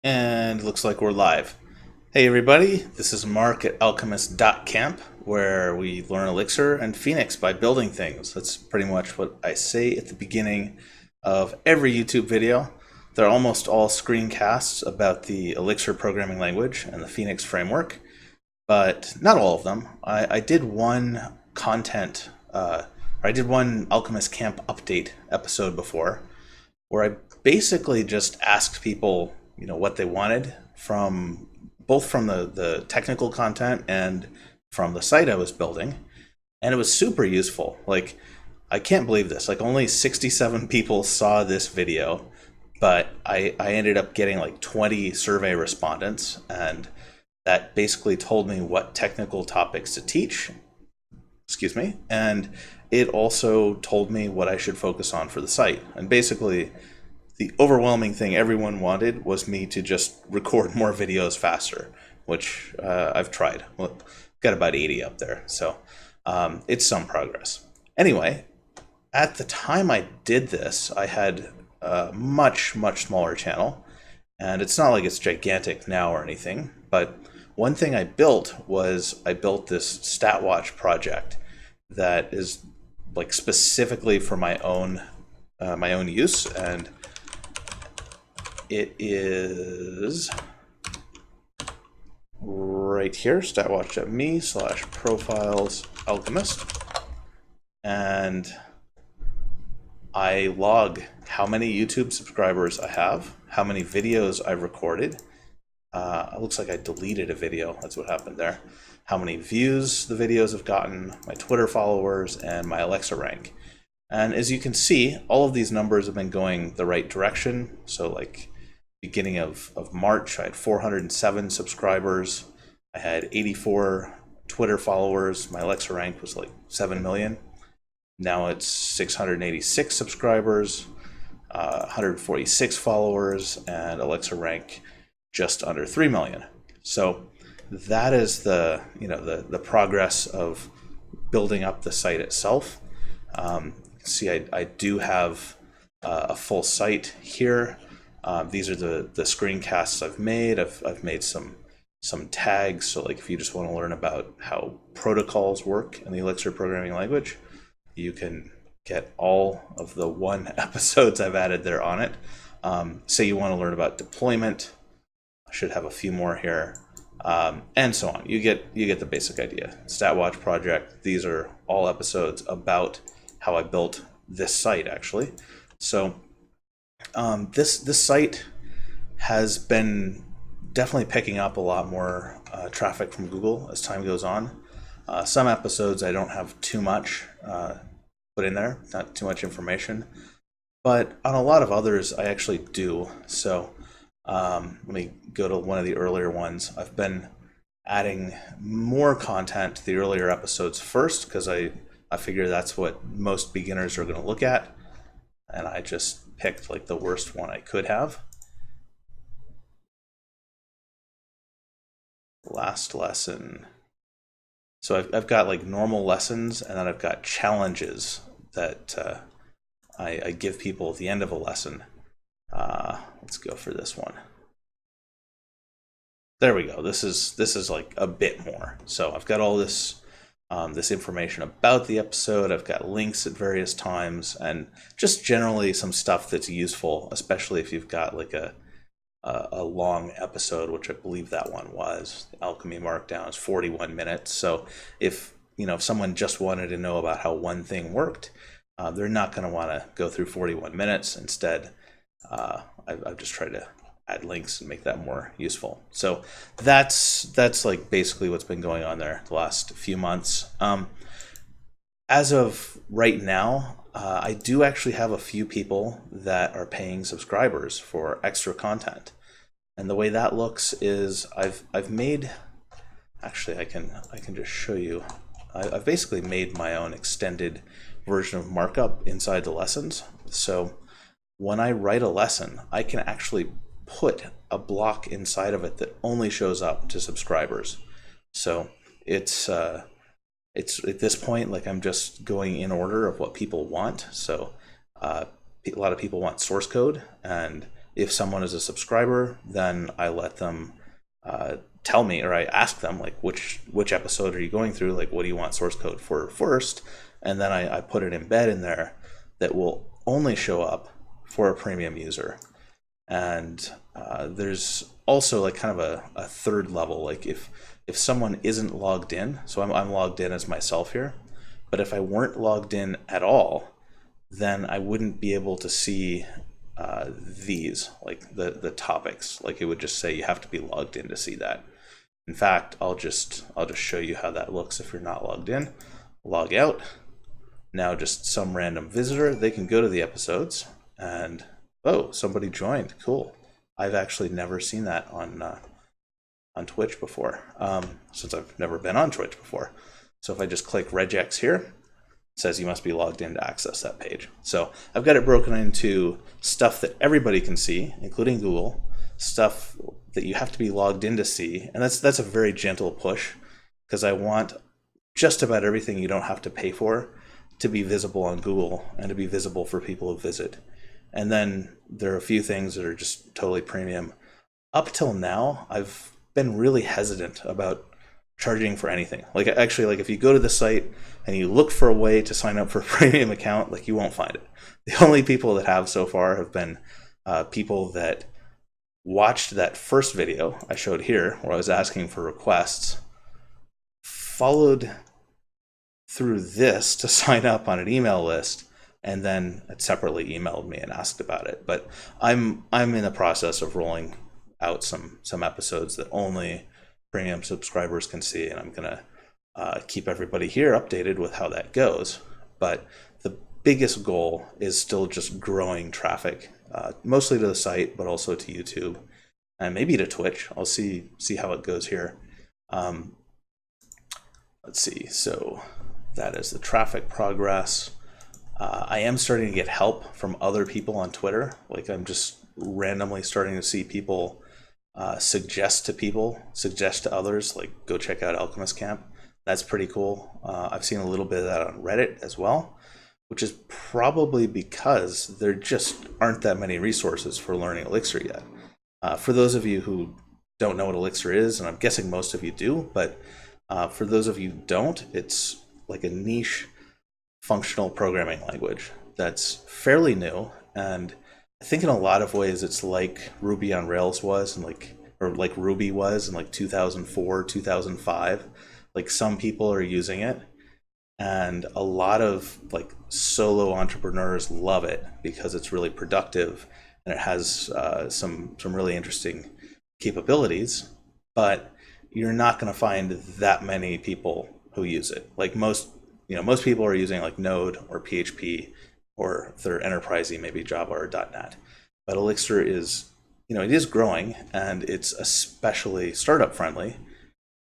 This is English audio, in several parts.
And it looks like we're live. Hey everybody, this is Mark at Alchemist.camp, where we learn Elixir and Phoenix by building things. That's pretty much what I say at the beginning of every YouTube video. They're almost all screencasts about the Elixir programming language and the Phoenix framework, but not all of them. I did one I did one Alchemist Camp update episode before, where I basically just asked people, what they wanted from both from the technical content and from the site I was building. And it was super useful. Like, I can't believe this. Like, only 67 people saw this video, but I ended up getting like 20 survey respondents, and that basically told me what technical topics to teach. Excuse me. And it also told me what I should focus on for the site. And basically, the overwhelming thing everyone wanted was me to just record more videos faster, which I've tried. Well, got about 80 up there, so it's some progress. Anyway, at the time I did this, I had a much smaller channel, and it's not like it's gigantic now or anything, but one thing I built was I built this StatWatch project that is like specifically for my own use, and it is right here, statwatch.me/profiles alchemist, and I log how many YouTube subscribers I have, how many videos I've recorded. It looks like I deleted a video. That's what happened there. How many views the videos have gotten, my Twitter followers, and my Alexa rank. And as you can see, all of these numbers have been going the right direction. So like beginning of March, I had 407 subscribers. I had 84 Twitter followers. My Alexa rank was like 7 million. Now it's 686 subscribers, 146 followers, and Alexa rank just under 3 million. So that is the progress of building up the site itself. See, I do have a full site here. These are the screencasts I've made. I've made some tags. So like if you just want to learn about how protocols work in the Elixir programming language, you can get all of the one episodes I've added there on it. Say you want to learn about deployment, I should have a few more here, and so on. You get the basic idea. StatWatch project. These are all episodes about how I built this site actually. So this site has been definitely picking up a lot more traffic from Google as time goes on. Some episodes I don't have too much put in there, not too much information, but on a lot of others I actually do. So let me go to one of the earlier ones. I've been adding more content to the earlier episodes first because I figure that's what most beginners are going to look at, and I just picked like the worst one I could have. Last lesson. So I've got like normal lessons, and then I've got challenges that I give people at the end of a lesson. Let's go for this one. There we go. This is like a bit more. So I've got all this this information about the episode. I've got links at various times, and just generally some stuff that's useful, especially if you've got like a long episode, which I believe that one was. The Alchemy Markdown is 41 minutes. So if someone just wanted to know about how one thing worked, they're not going to want to go through 41 minutes. Instead, I've just tried to add links and make that more useful. So that's like basically what's been going on there the last few months. As of right now, I do actually have a few people that are paying subscribers for extra content, and the way that looks is I've made, actually I can just show you. I've basically made my own extended version of markup inside the lessons. So when I write a lesson, I can actually put a block inside of it that only shows up to subscribers. So it's at this point, like, I'm just going in order of what people want. So a lot of people want source code, and if someone is a subscriber, then I let them tell me, or I ask them, like, which episode are you going through? Like, what do you want source code for first? And then I put an embed in there that will only show up for a premium user. And there's also like kind of a third level. Like if someone isn't logged in, so I'm logged in as myself here, but if I weren't logged in at all, then I wouldn't be able to see these, like the topics. Like it would just say you have to be logged in to see that. In fact, I'll just show you how that looks if you're not logged in. Log out. Now just some random visitor, they can go to the episodes and, oh, somebody joined. Cool. I've actually never seen that on Twitch before, since I've never been on Twitch before. So if I just click regex here, it says you must be logged in to access that page. So I've got it broken into stuff that everybody can see, including Google, stuff that you have to be logged in to see. And that's a very gentle push, because I want just about everything you don't have to pay for to be visible on Google and to be visible for people who visit. And then there are a few things that are just totally premium. Up till now, I've been really hesitant about charging for anything. Like actually, like if you go to the site and you look for a way to sign up for a premium account, like you won't find it. The only people that have so far have been people that watched that first video I showed here where I was asking for requests, followed through this to sign up on an email list, and then it separately emailed me and asked about it. But I'm in the process of rolling out some episodes that only premium subscribers can see, and I'm gonna keep everybody here updated with how that goes. But the biggest goal is still just growing traffic, mostly to the site, but also to YouTube and maybe to Twitch. I'll see how it goes here. Let's see. So that is the traffic progress. I am starting to get help from other people on Twitter. Like I'm just randomly starting to see people suggest to others, like go check out Alchemist Camp. That's pretty cool. I've seen a little bit of that on Reddit as well, which is probably because there just aren't that many resources for learning Elixir yet. For those of you who don't know what Elixir is, and I'm guessing most of you do, but for those of you who don't, it's like a niche functional programming language that's fairly new, and I think in a lot of ways it's like Ruby on Rails was, and like Ruby was in like 2004, 2005. Like some people are using it, and a lot of like solo entrepreneurs love it because it's really productive and it has some really interesting capabilities. But you're not going to find that many people who use it. Like most people are using like Node or PHP, or if they're enterprisey, maybe Java or .NET. But Elixir is, it is growing, and it's especially startup friendly.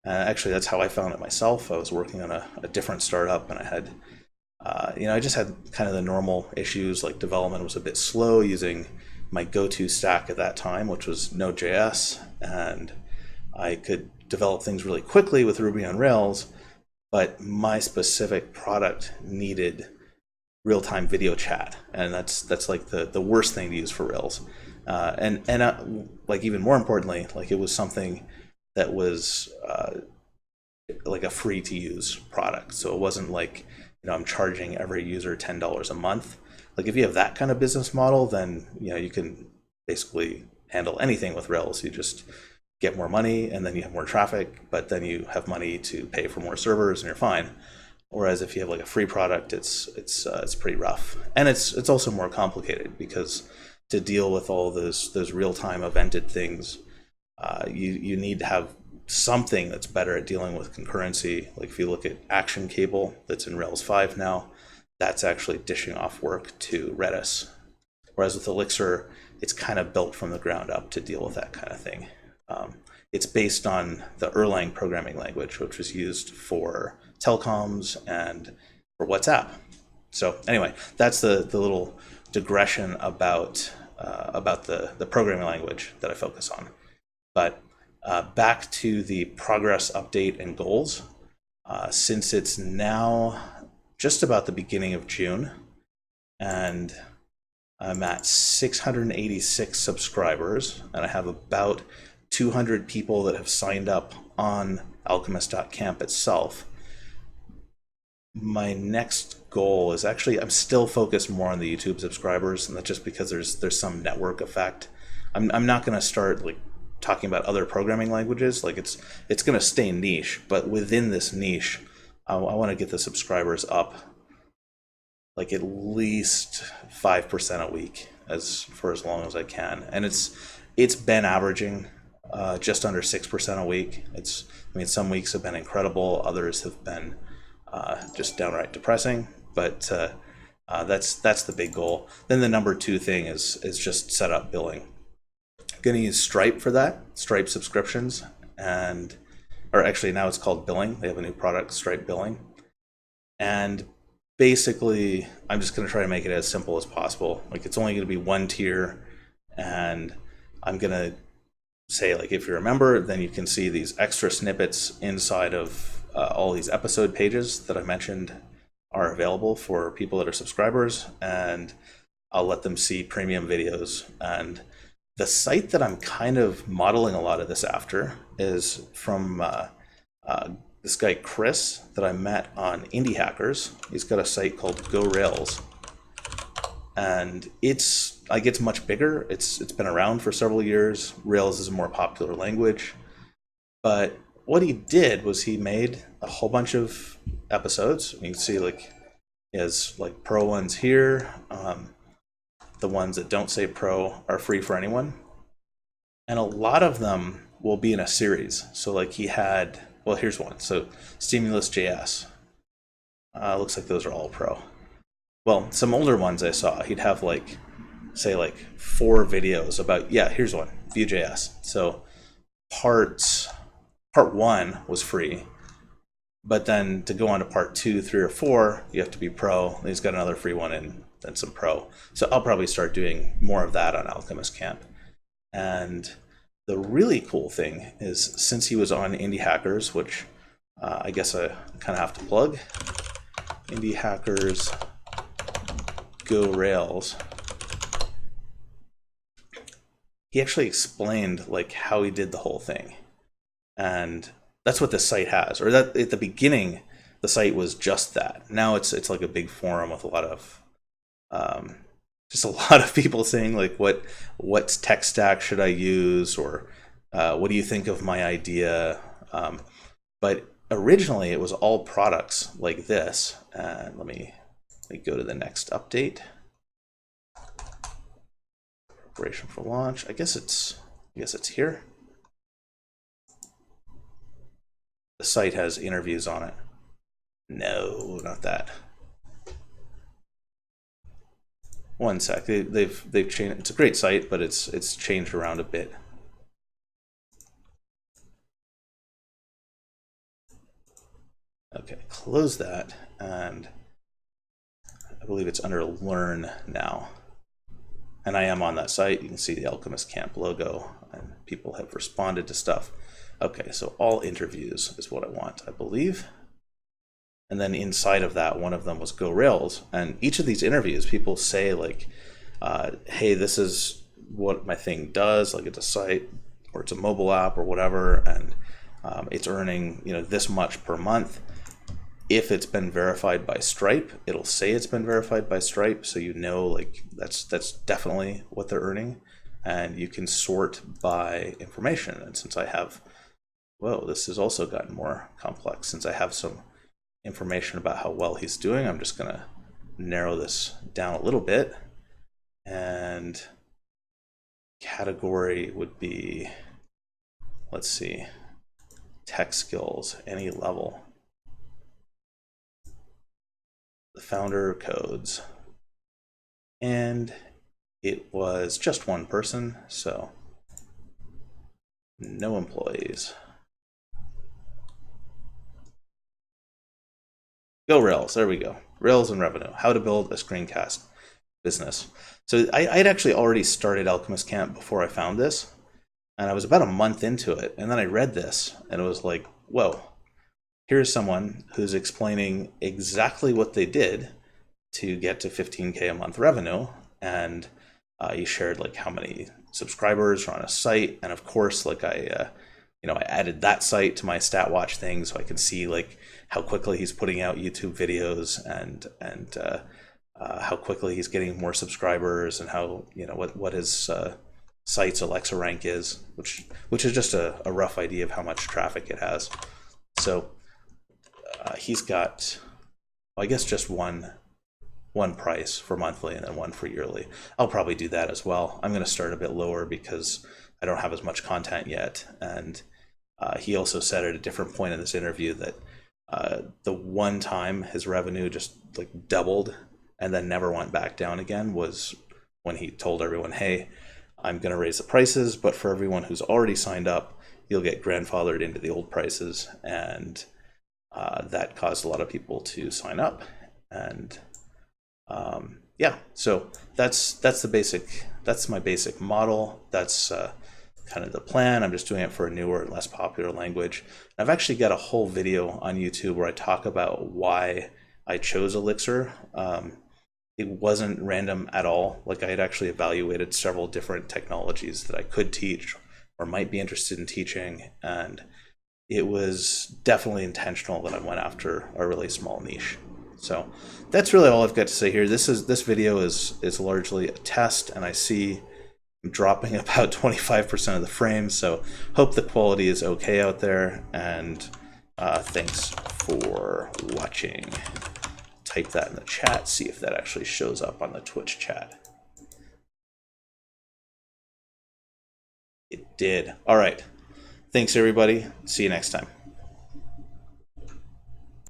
Actually, that's how I found it myself. I was working on a different startup, and I had, I just had kind of the normal issues, like development was a bit slow using my go-to stack at that time, which was Node.js, and I could develop things really quickly with Ruby on Rails, but my specific product needed real-time video chat, and that's like the worst thing to use for Rails. And like even more importantly, like it was something that was like a free-to-use product. So it wasn't like I'm charging every user $10 a month. Like if you have that kind of business model, then you can basically handle anything with Rails. You just get more money, and then you have more traffic, but then you have money to pay for more servers, and you're fine. Whereas if you have like a free product, it's pretty rough, and it's also more complicated because to deal with all those real-time evented things, you need to have something that's better at dealing with concurrency. Like if you look at Action Cable that's in Rails 5 now, that's actually dishing off work to Redis. Whereas with Elixir, it's kind of built from the ground up to deal with that kind of thing. It's based on the Erlang programming language, which was used for telecoms and for WhatsApp. So anyway, that's the little digression about the programming language that I focus on. But back to the progress update and goals. Since it's now just about the beginning of June, and I'm at 686 subscribers, and I have about 200 people that have signed up on alchemist.camp itself. My next goal is actually, I'm still focused more on the YouTube subscribers, and that's just because there's some network effect. I'm not going to start like talking about other programming languages. Like it's going to stay niche, but within this niche, I want to get the subscribers up like at least 5% a week for as long as I can. And it's been averaging just under 6% a week. Some weeks have been incredible, others have been just downright depressing, but that's the big goal. Then the number 2 thing is just set up billing. I'm going to use Stripe for that, Stripe subscriptions, or actually now it's called billing. They have a new product, Stripe Billing. And basically, I'm just going to try to make it as simple as possible. Like, it's only going to be 1 tier, and I'm going to say, like, if you're a member, then you can see these extra snippets inside of all these episode pages that I mentioned are available for people that are subscribers, and I'll let them see premium videos. And the site that I'm kind of modeling a lot of this after is from this guy Chris that I met on Indie Hackers. He's got a site called Go Rails, and it's much bigger. It's been around for several years. Rails is a more popular language, but what he did was he made a whole bunch of episodes. You can see like he has like pro ones here. The ones that don't say pro are free for anyone, and a lot of them will be in a series. So like he had, well, here's one. So Stimulus.js. Looks like those are all pro. Well, some older ones I saw, he'd have like, say like 4 videos about, yeah, here's one, Vue.js. So part 1 was free, but then to go on to part 2, 3, or 4, you have to be pro. He's got another free one and then some pro. So I'll probably start doing more of that on Alchemist Camp. And the really cool thing is, since he was on Indie Hackers, which I guess I kind of have to plug, Indie Hackers Go Rails, he actually explained like how he did the whole thing. And that's what this site has. Or that at the beginning, the site was just that. Now it's like a big forum with a lot of just a lot of people saying like what tech stack should I use, or what do you think of my idea? But originally it was all products like this. And let me go to the next update. Preparation for launch. I guess it's here. The site has interviews on it. No, not that. One sec. They've changed. It's a great site, but it's changed around a bit. Okay, close that, and I believe it's under Learn now. And I am on that site. You can see the Alchemist Camp logo, and people have responded to stuff. Okay, so all interviews is what I want, I believe. And then inside of that, one of them was Go Rails. And each of these interviews, people say like, hey, this is what my thing does. Like, it's a site, or it's a mobile app, or whatever, and it's earning this much per month. If it's been verified by Stripe, it'll say it's been verified by Stripe, so like that's definitely what they're earning. And you can sort by information. And since I have, whoa, this has also gotten more complex. Since I have some information about how well he's doing, I'm just gonna narrow this down a little bit. And category would be, let's see, tech skills, any level. The founder codes. And it was just one person, so no employees. Go Rails, there we go. Rails and revenue, how to build a screencast business. So I'd actually already started Alchemist Camp before I found this, and I was about a month into it, and then I read this, and it was like, whoa, here's someone who's explaining exactly what they did to get to 15K a month revenue, and you shared like how many subscribers are on a site, and of course, like I added that site to my stat watch thing so I can see like how quickly he's putting out YouTube videos and how quickly he's getting more subscribers, and how what his site's Alexa rank is, which is just a rough idea of how much traffic it has. So he's got, I guess, just one price for monthly and then one for yearly. I'll probably do that as well. I'm going to start a bit lower because I don't have as much content yet. And he also said at a different point in this interview that the one time his revenue just like doubled and then never went back down again was when he told everyone, hey, I'm going to raise the prices, but for everyone who's already signed up, you'll get grandfathered into the old prices. And that caused a lot of people to sign up. And yeah, so that's my basic model. That's kind of the plan. I'm just doing it for a newer and less popular language. I've actually got a whole video on YouTube where I talk about why I chose Elixir. It wasn't random at all. Like, I had actually evaluated several different technologies that I could teach or might be interested in teaching, and it was definitely intentional that I went after a really small niche. So that's really all I've got to say here. This video is largely a test, and I see I'm dropping about 25% of the frames, so hope the quality is okay out there, and thanks for watching. Type that in the chat, see if that actually shows up on the Twitch chat. It did. All right. Thanks, everybody. See you next time.